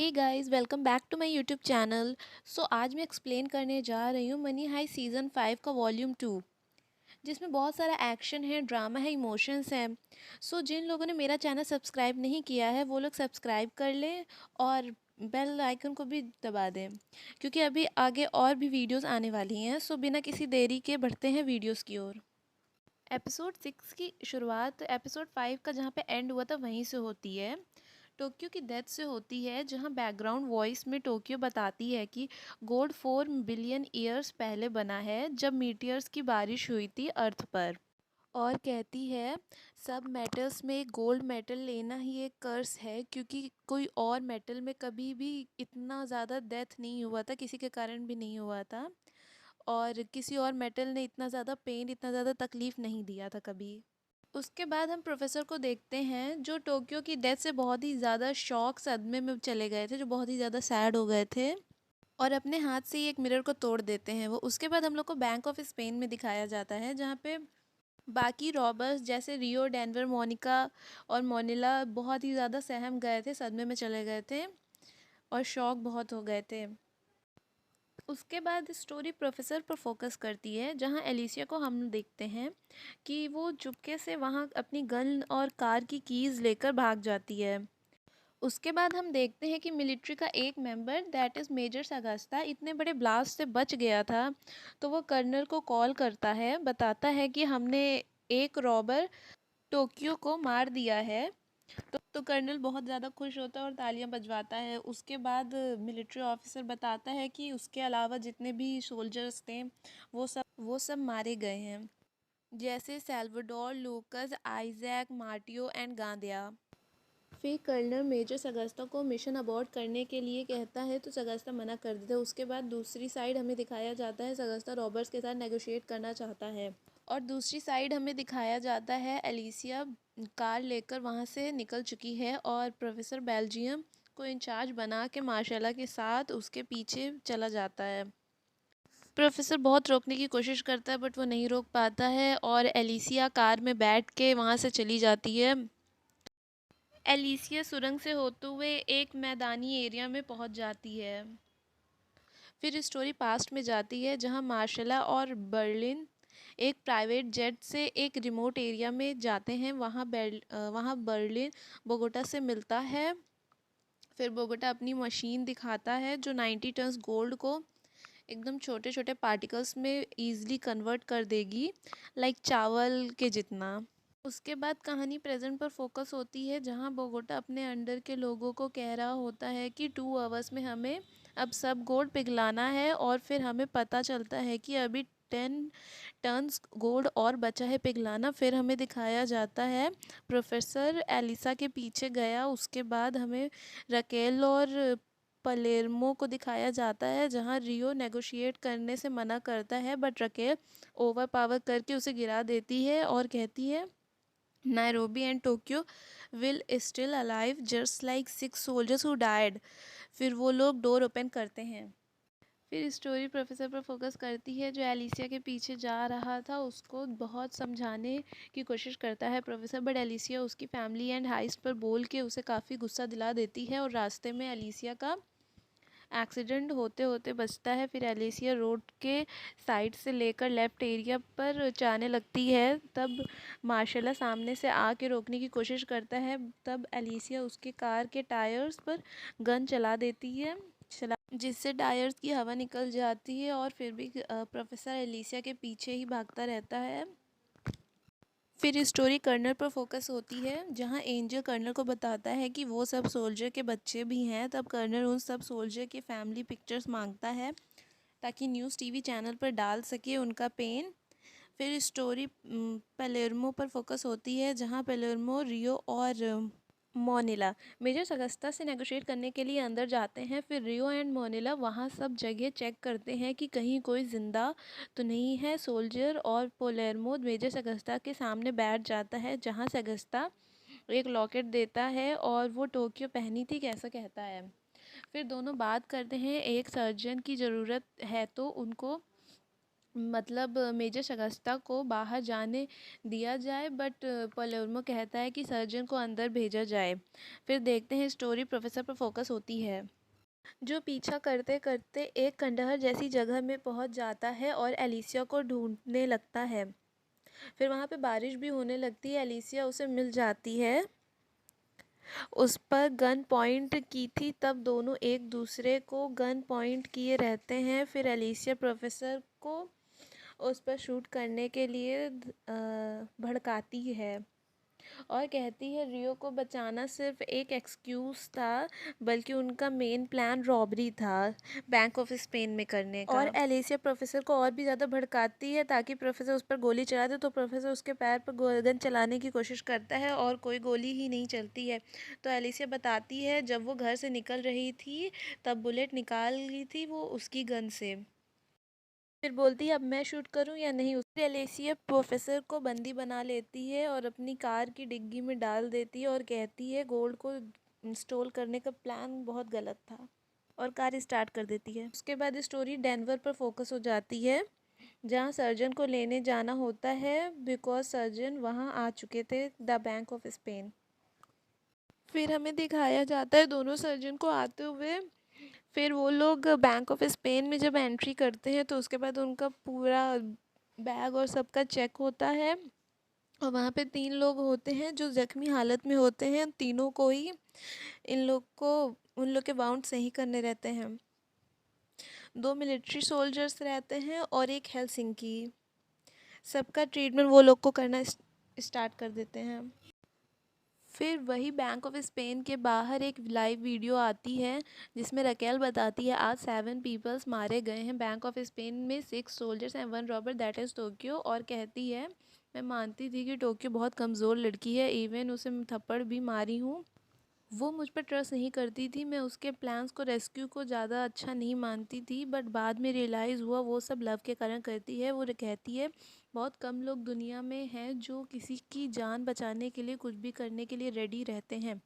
Hey guys, welcome back to my YouTube channel. आज मैं explain करने जा रही हूँ मनी हाई सीज़न 5 का वॉल्यूम 2, जिसमें बहुत सारा एक्शन है, ड्रामा है, इमोशंस हैं। जिन लोगों ने मेरा चैनल सब्सक्राइब नहीं किया है वो लोग सब्सक्राइब कर लें और बेल आइकन को भी दबा दें, क्योंकि अभी आगे और भी वीडियोस आने वाली हैं। बिना किसी देरी के बढ़ते हैं वीडियोस की ओर। एपिसोड 6 की शुरुआत एपिसोड 5 का जहाँ पे एंड हुआ था वहीं से होती है। टोक्यो की डेथ से होती है, जहां बैकग्राउंड वॉइस में टोक्यो बताती है कि गोल्ड 4 बिलियन ईयर्स पहले बना है, जब मीटियर्स की बारिश हुई थी अर्थ पर। और कहती है सब मेटल्स में गोल्ड मेटल लेना ही एक कर्स है, क्योंकि कोई और मेटल में कभी भी इतना ज़्यादा डेथ नहीं हुआ था, किसी के कारण भी नहीं हुआ था। और किसी और मेटल ने इतना ज़्यादा पेन, इतना ज़्यादा तकलीफ़ नहीं दिया था कभी। उसके बाद हम प्रोफेसर को देखते हैं, जो टोक्यो की डेथ से बहुत ही ज़्यादा शॉक सदमे में चले गए थे, जो बहुत ही ज़्यादा सैड हो गए थे और अपने हाथ से ही एक मिरर को तोड़ देते हैं वो। उसके बाद हम लोग को बैंक ऑफ स्पेन में दिखाया जाता है, जहाँ पे बाकी रॉबर्स जैसे रियो, डेनवर, मोनिका और मोनिला बहुत ही ज़्यादा सहम गए थे, सदमे में चले गए थे और शॉक बहुत हो गए थे। उसके बाद स्टोरी प्रोफेसर पर फोकस करती है, जहां एलिसिया को हम देखते हैं कि वो चुपके से वहां अपनी गन और कार की कीज़ लेकर भाग जाती है। उसके बाद हम देखते हैं कि मिलिट्री का एक मेंबर, दैट इज़ मेजर सगास्ता, इतने बड़े ब्लास्ट से बच गया था। तो वो कर्नल को कॉल करता है, बताता है कि हमने एक रॉबर टोक्यो को मार दिया है। तो कर्नल बहुत ज़्यादा खुश होता है और तालियां बजवाता है। उसके बाद मिलिट्री ऑफिसर बताता है कि उसके अलावा जितने भी सोल्जर्स थे वो सब मारे गए हैं, जैसे सैल्वाडोर, लूकस, आइजैक, मार्टियो एंड गांदिया। फिर कर्नल मेजर सगस्ता को मिशन अबॉर्ट करने के लिए कहता है, तो सगस्ता मना कर देता है। उसके बाद दूसरी साइड हमें दिखाया जाता है, सगस्ता रॉबर्ट्स के साथ नेगोशिएट करना चाहता है और दूसरी साइड हमें दिखाया जाता है एलिसिया कार लेकर वहाँ से निकल चुकी है और प्रोफेसर बेल्जियम को इंचार्ज बना के मार्शेला के साथ उसके पीछे चला जाता है। प्रोफेसर बहुत रोकने की कोशिश करता है, बट वो नहीं रोक पाता है और एलिसिया कार में बैठ के वहाँ से चली जाती है। एलिसिया सुरंग से होते हुए एक मैदानी एरिया में पहुंच जाती है। फिर स्टोरी पास्ट में जाती है, जहां मार्शला और बर्लिन एक प्राइवेट जेट से एक रिमोट एरिया में जाते हैं। वहाँ बर्लिन बोगोटा से मिलता है। फिर बोगोटा अपनी मशीन दिखाता है, जो 90 टन्स गोल्ड को एकदम छोटे छोटे पार्टिकल्स में ईजिली कन्वर्ट कर देगी, लाइक चावल के जितना। उसके बाद कहानी प्रेजेंट पर फोकस होती है, जहां बोगोटा अपने अंडर के लोगों को कह रहा होता है कि 2 आवर्स में हमें अब सब गोल्ड पिघलाना है। और फिर हमें पता चलता है कि अभी 10 टन्स गोल्ड और बचा है पिघलाना। फिर हमें दिखाया जाता है प्रोफेसर एलिसा के पीछे गया। उसके बाद हमें रकेल और पलेर्मो को दिखाया जाता है, जहां रियो नेगोशिएट करने से मना करता है, बट रकेल ओवर पावर करके उसे गिरा देती है और कहती है Nairobi and Tokyo will still alive just like 6 soldiers who died. फिर वो लोग डोर ओपन करते हैं। फिर स्टोरी प्रोफेसर पर फोकस करती है, जो एलिसिया के पीछे जा रहा था उसको बहुत समझाने की कोशिश करता है प्रोफेसर, बट एलिसिया उसकी फैमिली एंड हाइस्ट पर बोल के उसे काफ़ी गुस्सा दिला देती है और रास्ते में एलिसिया का एक्सीडेंट होते होते बचता है। फिर एलिसिया रोड के साइड से लेकर लेफ्ट एरिया पर जाने लगती है, तब मार्शला सामने से आके रोकने की कोशिश करता है। तब एलिसिया उसके कार के टायर्स पर गन चला देती है, जिससे टायर्स की हवा निकल जाती है और फिर भी प्रोफेसर एलिसिया के पीछे ही भागता रहता है। फिर स्टोरी कर्नल पर फोकस होती है, जहां एंजल कर्नल को बताता है कि वो सब सोल्जर के बच्चे भी हैं। तब कर्नल उन सब सोल्जर के फैमिली पिक्चर्स मांगता है, ताकि न्यूज़ टीवी चैनल पर डाल सके उनका पेन। फिर स्टोरी पेलेर्मो पर फोकस होती है, जहां पेलेर्मो, रियो और मोनिला मेजर सगस्ता से नेगोशिएट करने के लिए अंदर जाते हैं। फिर रियो एंड मोनिला वहाँ सब जगह चेक करते हैं कि कहीं कोई ज़िंदा तो नहीं है सोल्जर, और पोलेर्मो मेजर सगस्ता के सामने बैठ जाता है, जहाँ सगस्ता एक लॉकेट देता है और वो टोक्यो पहनी थी कैसा कहता है। फिर दोनों बात करते हैं, एक सर्जन की ज़रूरत है तो उनको मतलब मेजर शगुफ्ता को बाहर जाने दिया जाए, बट पलेर्मो कहता है कि सर्जन को अंदर भेजा जाए। फिर देखते हैं स्टोरी प्रोफेसर पर फोकस होती है, जो पीछा करते करते एक खंडहर जैसी जगह में पहुंच जाता है और एलिसिया को ढूंढने लगता है। फिर वहाँ पे बारिश भी होने लगती है, एलिसिया उसे मिल जाती है, उस पर गन पॉइंट की थी, तब दोनों एक दूसरे को गन पॉइंट किए रहते हैं। फिर एलिसिया प्रोफेसर को उस पर शूट करने के लिए भड़काती है और कहती है रियो को बचाना सिर्फ एक एक्सक्यूज़ था, बल्कि उनका मेन प्लान रॉबरी था बैंक ऑफ स्पेन में करने का। और एलिसिया प्रोफेसर को और भी ज़्यादा भड़काती है ताकि प्रोफेसर उस पर गोली चला दे, तो प्रोफेसर उसके पैर पर गन चलाने की कोशिश करता है और कोई गोली ही नहीं चलती है। तो एलिसिया बताती है जब वो घर से निकल रही थी तब बुलेट निकाल ली थी वो उसकी गन से। फिर बोलती है अब मैं शूट करूं या नहीं। उससे एलिसिया प्रोफेसर को बंदी बना लेती है और अपनी कार की डिग्गी में डाल देती है और कहती है गोल्ड को इंस्टॉल करने का प्लान बहुत गलत था, और कार स्टार्ट कर देती है। उसके बाद स्टोरी डेनवर पर फोकस हो जाती है, जहां सर्जन को लेने जाना होता है बिकॉज सर्जन वहां आ चुके थे द बैंक ऑफ स्पेन। फिर हमें दिखाया जाता है दोनों सर्जन को आते हुए। फिर वो लोग बैंक ऑफ स्पेन में जब एंट्री करते हैं तो उसके बाद उनका पूरा बैग और सबका चेक होता है, और वहाँ पे 3 लोग होते हैं जो ज़ख्मी हालत में होते हैं। तीनों को ही इन लोग को उन लोग के बाउंड सही करने रहते हैं। 2 मिलिट्री सोल्जर्स रहते हैं और एक हेलसिंकी। सबका ट्रीटमेंट वो लोग को करना स्टार्ट कर देते हैं। फिर वही बैंक ऑफ स्पेन के बाहर एक लाइव वीडियो आती है जिसमें रकेल बताती है आज 7 पीपल्स मारे गए हैं बैंक ऑफ स्पेन में, 6 soldiers and 1 robber that is Tokyo. और कहती है मैं मानती थी कि टोक्यो बहुत कमज़ोर लड़की है, इवन उसे थप्पड़ भी मारी हूँ। वो मुझ पर ट्रस्ट नहीं करती थी, मैं उसके प्लान्स को रेस्क्यू को ज़्यादा अच्छा नहीं मानती थी, बट बाद में रियलाइज़ हुआ वो सब लव के कारण करती है। वो कहती है बहुत कम लोग दुनिया में हैं जो किसी की जान बचाने के लिए कुछ भी करने के लिए रेडी रहते हैं,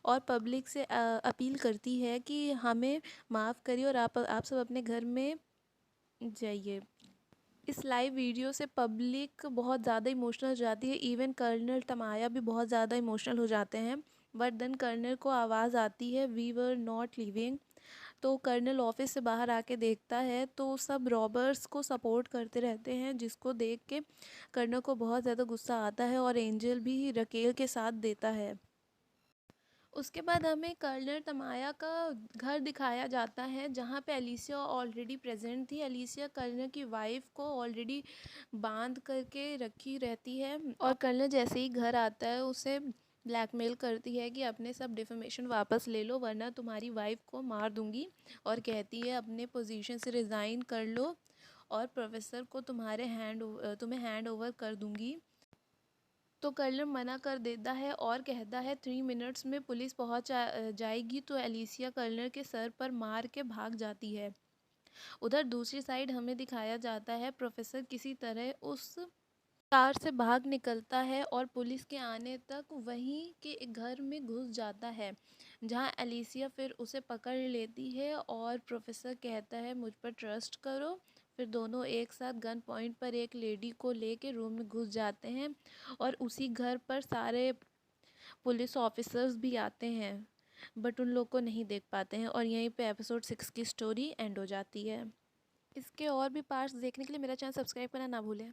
और पब्लिक से अपील करती है कि हमें माफ़ करिए और आप सब अपने घर में जाइए। इस लाइव वीडियो से पब्लिक बहुत ज़्यादा इमोशनल हो जाती है, इवन कर्नल तमाया भी बहुत ज़्यादा इमोशनल हो जाते हैं। बट देन कर्नल को आवाज़ आती है वी वर नॉट लिविंग। तो कर्नल ऑफिस से बाहर आके देखता है तो सब रॉबर्स को सपोर्ट करते रहते हैं, जिसको देख के कर्नल को बहुत ज़्यादा गुस्सा आता है और एंजल भी रकेल के साथ देता है। उसके बाद हमें कर्नल तमाया का घर दिखाया जाता है जहाँ पे एलिसिया ऑलरेडी प्रेजेंट थी। एलिसिया कर्नल की वाइफ को ऑलरेडी बांध करके रखी रहती है, और कर्नल जैसे ही घर आता है उसे ब्लैकमेल करती है कि अपने सब डिफेमेशन वापस ले लो वरना तुम्हारी वाइफ को मार दूंगी, और कहती है अपने पोजीशन से रिज़ाइन कर लो और प्रोफेसर को तुम्हें हैंड ओवर कर दूंगी। तो कर्नल मना कर देता है और कहता है 3 मिनट्स में पुलिस पहुंच जाएगी। तो एलिसिया कर्नल के सर पर मार के भाग जाती है। उधर दूसरी साइड हमें दिखाया जाता है प्रोफेसर किसी तरह उस कार से भाग निकलता है और पुलिस के आने तक वहीं के एक घर में घुस जाता है, जहां एलिसिया फिर उसे पकड़ लेती है और प्रोफेसर कहता है मुझ पर ट्रस्ट करो। फिर दोनों एक साथ गन पॉइंट पर एक लेडी को लेके रूम में घुस जाते हैं, और उसी घर पर सारे पुलिस ऑफिसर्स भी आते हैं, बट उन लोग को नहीं देख पाते हैं, और यहीं पे एपिसोड 6 की स्टोरी एंड हो जाती है। इसके और भी पार्ट्स देखने के लिए मेरा चैनल सब्सक्राइब करना ना भूलें।